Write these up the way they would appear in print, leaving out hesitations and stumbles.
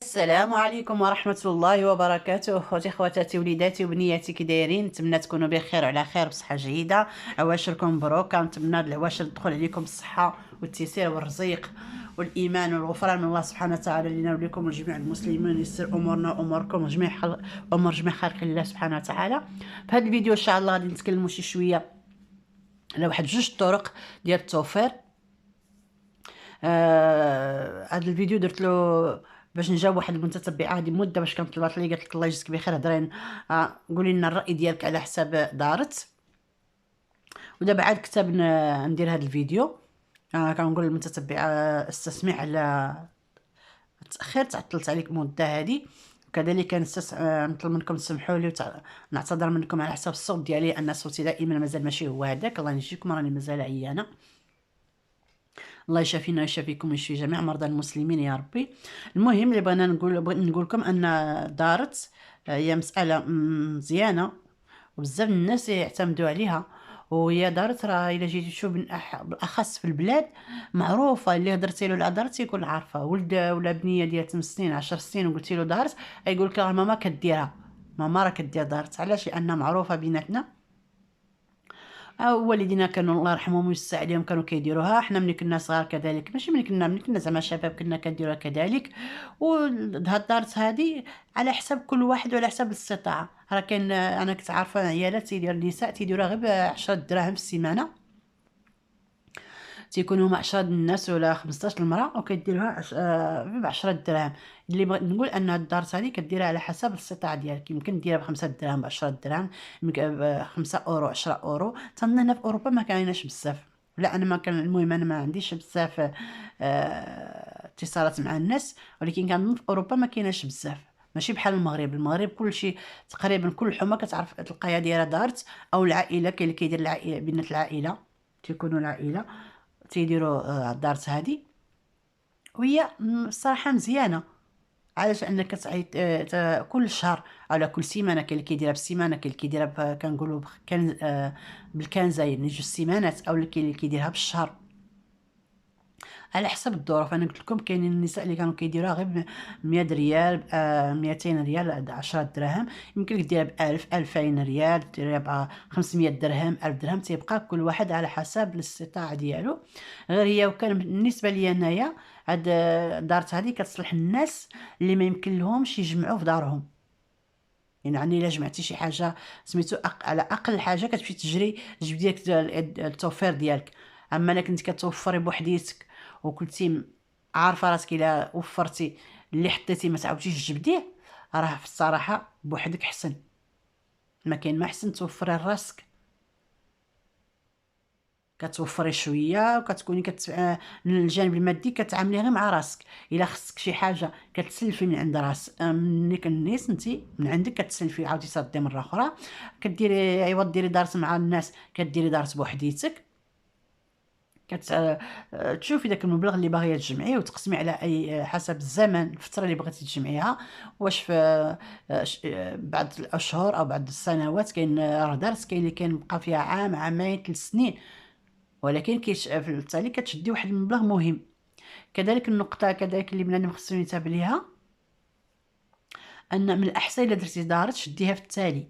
السلام عليكم ورحمة الله وبركاته. اخوتي خواتاتي وليداتي وبنياتي، كي دايرين؟ نتمنى تكونوا بخير وعلى خير بصحة جيدة. عواشركم مبروك، كنتمنى هاد العواشر تدخل عليكم بالصحة والتيسير والرزق والايمان والغفران من الله سبحانه وتعالى لنا ولكم ولجميع المسلمين، يسر امورنا واموركم وجميع امور جميع خلق الله سبحانه وتعالى. في هذا الفيديو ان شاء الله غادي نتكلموا شي شويه على واحد جوج طرق ديال التوفير. هذا الفيديو درت له باش نجاوب واحد المتتبعه هذه مده باش كانت طلبات لي، قالت لك الله يجزيك بخير، هضرين قولي لنا الراي ديالك على حساب دارت. ودابا عاد كتب ندير هذا الفيديو. كنقول للمتتبعه استسمع على التاخير، تعطلت عليك مده هذه. وكذلك نطلب منكم تسمحوا لي نعتذر منكم على حساب الصوت ديالي، ان صوتي دائما مازال ماشي هو هذاك. الله ينجيكم، راني مازال عيانه. الله يشافينا ويشافيكم ويشفي جميع مرضى المسلمين يا ربي. المهم اللي بغينا نقول لكم ان دارت هي مساله مزيانه وبزاف الناس يعتمدوا عليها. وهي دارت راه الا جيتي تشوف بالاخص في البلاد معروفه، اللي هضرتي له على دارت يكون عارفه. ولد ولا بنيه ديال 8 سنين 10 سنين وقلتي له دارت يقول لك راه ماما كديرها، ماما راه كدير دارت. علاش؟ لانها معروفه بيناتنا. والدينا كانوا الله يرحمهم ويوسع عليهم كانوا كيديروها. حنا ملي كنا صغار كذلك، ماشي ملي كنا زعما شباب كنا كنديروها كذلك. وهاد الدارت هادي على حساب كل واحد وعلى حساب الاستطاعه. راه كاين، انا كنت عارفه عيالات تيدير النساء تيديروها غير ب 10 دراهم في السيمانه، تيكونوا هما 10 الناس ولا 15 المراه وكديروها ب 10 دراهم. اللي بغيت نقول ان هاد الدارت هادي كديرها على حسب الاستطاعه ديالك. يمكن ديرها ب 5 دراهم ب 10 دراهم، يمكن ب 5 اورو 10 اورو. تنظن هنا في اوروبا ما كايناش بزاف. لا انا ما كان، المهم انا ما عنديش بزاف اتصالات مع الناس، ولكن كنظن في اوروبا ما كايناش بزاف. ماشي بحال المغرب. المغرب كلشي تقريبا كل حومه كتعرف تلقاها دايره دارت، او العائله كاين اللي كيدير العائله، بنات العائله تيكونوا العائله تيديروا الدارت هادي. وهي الصراحه مزيانه. علاش؟ انك كتعيط كل شهر على كل سيمانه. كاين اللي كيديرها بالسيمانه، كاين اللي كيديرها كنقولوا كان بالكنزاين جوج سيمانات، او كاين اللي كيديرها بالشهر على حسب الظروف. انا قلت لكم كاينين النساء اللي كانوا كيديروها غير ب 100 ريال، 200 ريال، 10 دراهم. يمكن لك ديرها ب 1000 2000 ريال، ديرها ب 500 درهم، 1000 درهم. تيبقى كل واحد على حسب الاستطاعه ديالو. غير هي وكان بالنسبه لي انايا هاد دارت هذه كتصلح الناس اللي ما يمكن لهمش يجمعوا في دارهم. يعني الا جمعتي شي حاجه سميتو على اقل حاجه كتمشي تجري تجيب ديك التوفير ديالك. اما الا كنتي كتوفري بوحديتك وكنتي عارفه راسك الا وفرتي اللي حطيتي ما تعاوديش تجبديه، راه في الصراحه بوحدك حسن. ما كاين ما احسن توفري لراسك، كتوفري شويه وكتكوني من الجانب المادي كتعاملي غير مع راسك. الا خصك شي حاجه كتسلفي من عند راس منك الناس، انت من عندك كتسلفي عاودي تصدي مره اخرى. كديري عوض ديري دارت مع الناس كديري دارت بوحديتك. تشوفي داك المبلغ اللي باغيه تجمعيه وتقسمي على اي حسب الزمن، الفتره اللي بغيتي تجمعيها. واش في بعد الاشهر او بعد السنوات. كاين راه دارت كاين اللي كيبقى فيها عام، عامين، 3 سنين. ولكن في التالي كتشدي واحد المبلغ مهم. كذلك النقطه كذلك اللي بنادم خصو ينتبه ليها، ان من الاحسن الا درتي دارت شديها في التالي،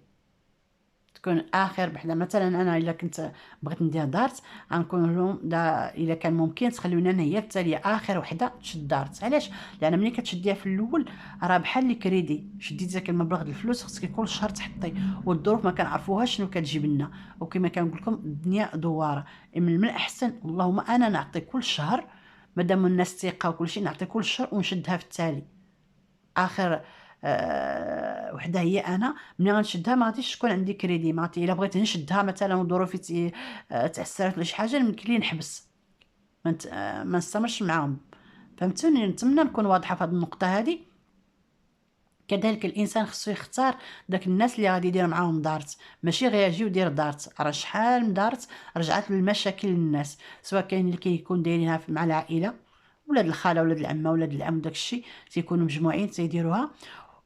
تكون اخر بحدا. مثلا انا الا كنت بغيت ندير دارت غنكون لهم الا كان ممكن تخليونا انا هي التاليه اخر وحده تشد دارت. علاش؟ لان ملي كتشديها في الاول راه بحال لي كريدي، شديتي داك المبلغ ديال الفلوس خصك كل شهر تحطي. والظروف ما كنعرفوهاش شنو كتجيب لنا. وكما كنقول لكم الدنيا دواره. من الاحسن اللهم انا نعطي كل شهر، مادام الناس ثقه وكل شيء، نعطي كل شهر ونشدها في التالي اخر. وحده هي انا ملي غنشدها ما غاديش تكون عندي كريدي. ما الا بغيت نشدها مثلا وظروفي تعسرت ولا شي حاجه يمكن لي نحبس، ما نستمرش معاهم. فهمتوني؟ نتمنى نكون واضحه في هذه النقطه هذه. كذلك الانسان خصو يختار داك الناس اللي غادي يدير معاهم دارت، ماشي غير يجي ودير دارت. راه شحال من دارت رجعت للمشاكل للناس، سواء كاين اللي كيكون دايرينها مع العائله، ولاد الخاله ولاد العمه ولاد العم، داكشي تيكونوا مجموعين تيديروها.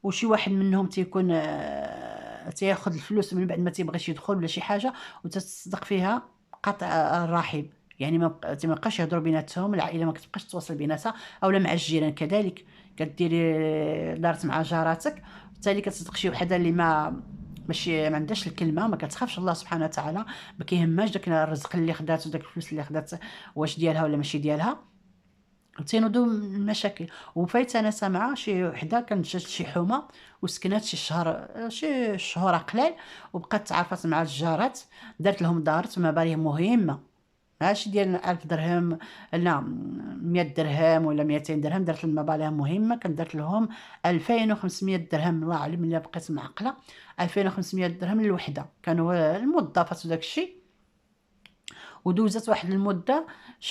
وشي واحد منهم تيكون تياخذ الفلوس من بعد ما تيبغيش يدخل ولا شي حاجه وتتصدق فيها قطع الرحم. يعني ما يبقاش يهضروا بيناتهم، العائله ما كتبقاش تواصل بيناتها، اولا مع الجيران كذلك. كديري دارت مع جاراتك، بالتالي كتصدق شي وحده اللي ماشي ما عندهاش الكلمه، ما كتخافش الله سبحانه وتعالى، ما كيهمهاش داك الرزق اللي خدات وداك الفلوس اللي خدات واش ديالها ولا ماشي ديالها، تينوضوا من المشاكل. وفايت انا سامعه شي وحده كانت جات شي حومه وسكنات شي شهور قلال، وبقات تعرفات مع الجارات، دارت لهم دارت مبالغ مهمه، ماشي ديال 1000 درهم، لا 100 درهم ولا 200 درهم، درت لهم مبالغ مهمه، كانت درت لهم 2500 درهم، الله اعلم الا بقيت معقله، 2500 درهم للوحده، كانوا الموظفات وداك الشيء. ودوزت واحد المده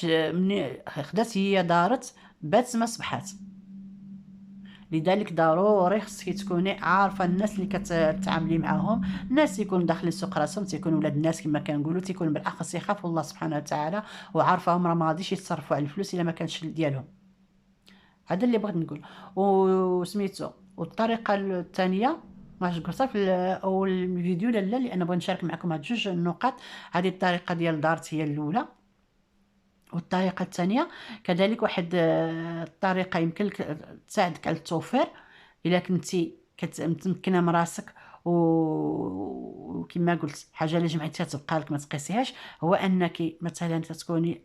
مني خدات هي دارت بات ما صبحات. لذلك ضروري خصك تكوني عارفه الناس اللي كتعاملي معاهم، الناس يكونوا داخلين سوق راسهم، تيكونوا ولاد الناس كما كنقولوا، تيكونوا بالاخص يخافوا الله سبحانه وتعالى، وعارفاهم راه ما غاديش يتصرفوا على الفلوس الا ما كانش ديالهم. هذا اللي بغيت نقول. وسميتو والطريقه الثانيه ما قلتها في اول الفيديو لا، لان بغيت نشارك معكم هاد جوج النقاط. هذه الطريقه ديال دارت هي الاولى، والطريقة الثانية كذلك واحد الطريقة يمكن لك تساعدك على التوفير إلا كنتي متمكنة من راسك، وكما قلت حاجة اللي جمعتها تبقى لك ما تقيسيهاش، هو أنك مثلا تكوني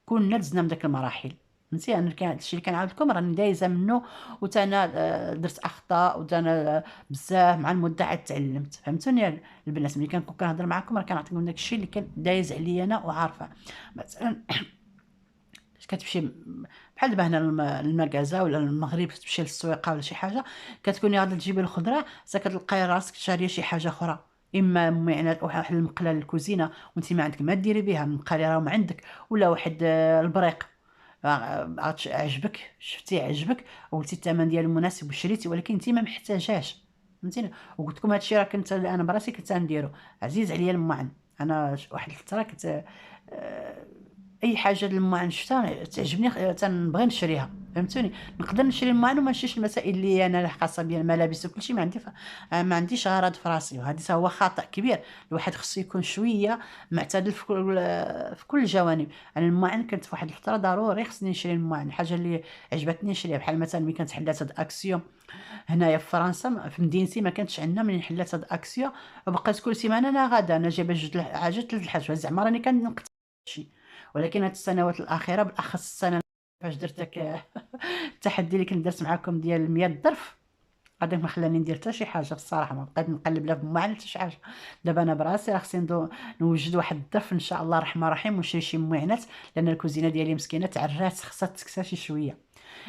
كلنا دزنا من داك المراحل. فهمتي، انا كان هادشي اللي كنعاود لكم راني دايزه منه، وتانا درت اخطاء، وتانا بزاف مع المده عاد تعلمت. فهمتوني البنات، ملي كنكون كنهضر معكم راه كنعطيكم داكشي اللي كان دايز عليا انا وعارفه. مثلا كتمشي بحال دابا هنا المكازا ولا المغرب، تمشي للسويقه ولا شي حاجه، كتكوني غادا تجيبي الخضره، حتى كتلقاي راسك شاريه شي حاجه اخرى، اما معينات او واحد المقله للكوزينه وانت ما عندك ما ديري بها، المقالي راهم عندك، ولا واحد البريق عجبك، شفتي عجبك وقلتي الثمن ديالو مناسب وشريتي، ولكن انت ما محتاجاش. فهمتيني، وقلت لكم هادشي راه كنت انا براسي كنت نديرو، عزيز عليا المعن. انا واحد الفتره كنت اي حاجه المعن شفتها تعجبني تنبغي نشريها. فهمتوني، نقدر نشري المعن وما نشريش المسائل اللي انا خاصه بيا، الملابس وكل شيء، ما عنديش غرض في راسي، وهذا هو خطا كبير. الواحد خصو يكون شويه معتدل في كل الجوانب. انا المعن كنت في واحد الفتره ضروري خصني نشري المعن، الحاجه اللي عجبتني نشريها، بحال مثلا ملي كانت حلات هاد اكسيون هنايا في فرنسا في مدينتي، ما كانتش عندنا. من حلات هاد اكسيون وبقيت كل سيمانه انا غادا انا جايبه جوج حاجات ثلاث الحاجات، زعما راني كنقطع شي. ولكن هاد السنوات الاخيره بالاخص السنه فاش درت داك التحدي اللي كنت درت معكم ديال 100 ظرف، هذاك ما خلاني ندير حتى شي حاجه الصراحه، ما بقيت نقلب لا فما حتى شي حاجه. دابا انا براسي راه خصني نوجد واحد الظرف ان شاء الله الرحمن الرحيم، ونشري شي موينات، لان الكوزينه ديالي مسكينه تعرات، خصها تكسى شي شويه.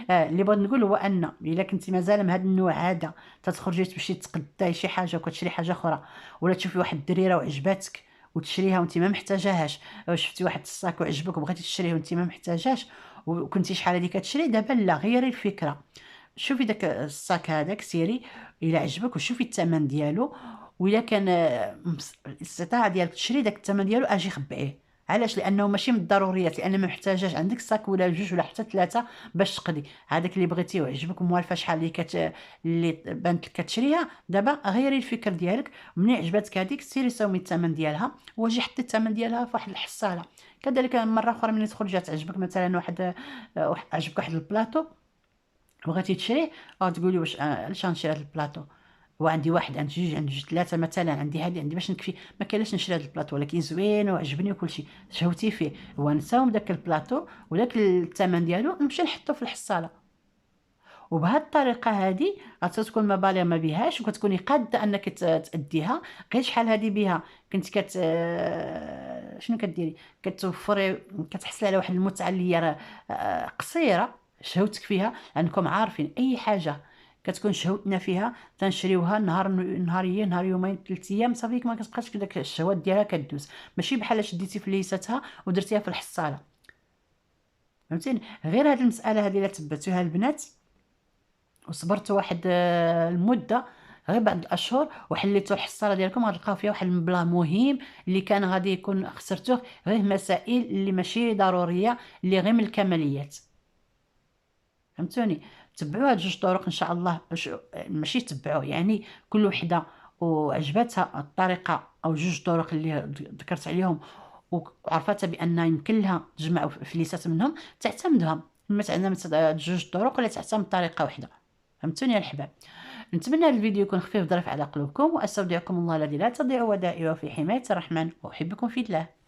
اللي بغيت نقول هو ان الا كنتي مازال من هذا النوع هذا، تتخرجي تمشي تقداي شي حاجه وكتشري حاجه اخرى، ولا تشوفي واحد الدريره وعجباتك وتشريها وانت ما محتاجاهاش، أو شفتي واحد الصاك وعجبك وبغيتي تشريه وانت ما محتاجاش، وكنتي شحال هذه كتشري، دابا لا، غيري الفكره، شوفي داك الصاك هذاك، سيري الى عجبك وشوفي الثمن ديالو، وإلا كان الاستطاعه ديالك تشري داك الثمن ديالو، اجي خبئيه. علاش؟ لانه ماشي من الضروريات، لان ما محتاجاش عندك صاك ولا جوج ولا حتى ثلاثه باش تقضي هذاك اللي بغيتيه وعجبك وموالفه شحال اللي بانت لك كتشريها. دابا غيري الفكر ديالك، ملي عجباتك هذيك سيري ساومي الثمن ديالها، واجي حطي الثمن ديالها في واحد الحصاله. كذلك مره اخرى ملي تخرجي تعجبك مثلا عجبك واحد البلاطو بغيتي تشريه، او تقولي واش علاش غنشري هذا البلاطو، هو عندي واحد، عندي جوج ثلاثه مثلا، عندي هذه، عندي باش نكفي، ما كاينلاش نشري هذا البلاطو، ولكن زوين وعجبني وكل شيء، شهوتي فيه، هو نساوم داك البلاطو وداك الثمن ديالو نمشي نحطو في الحصاله. وبهذه الطريقه هذه غتكون مبالغ ما بيهاش، وكتكوني قاده انك تاديها. غير شحال هذه بها كنت شنو كديري، كتوفري، كتحصلي على واحد المتعه اللي هي قصيره، شهوتك فيها، لانكم عارفين اي حاجه كتكون شهوتنا فيها تنشريوها نهاريا، نهار يومين 3 ايام، صافي ما كتبقاش داك الشهوات ديالها كدوز، ماشي بحال شديتي في ليستها ودرتيها في الحصاله. فهمتيني، غير هذه المساله هذه الا تبعتوها البنات وصبرتوا واحد المده، غير بعد الاشهر، وحليتوا الحصاله ديالكم، غتلقاو فيها واحد المبلغ مهم اللي كان غادي يكون خسرتوه غير مسائل اللي ماشي ضروريه، اللي غير من الكماليات. فهمتوني، تبعوا هاد جوج طرق ان شاء الله، ماشي تبعوا يعني كل وحده وعجبتها الطريقه او جوج طرق اللي ذكرت عليهم، وعرفتها بان يمكن لها تجمع فليسات منهم، تعتمدهم. ما عندنا جوج طرق ولا حتى من طريقه واحده. فهمتوني يا الحباب؟ نتمنى هذا الفيديو يكون خفيف ظريف على قلوبكم، واستودعكم الله الذي لا تضيع ودائعه في حمايه الرحمن، واحبكم في الله.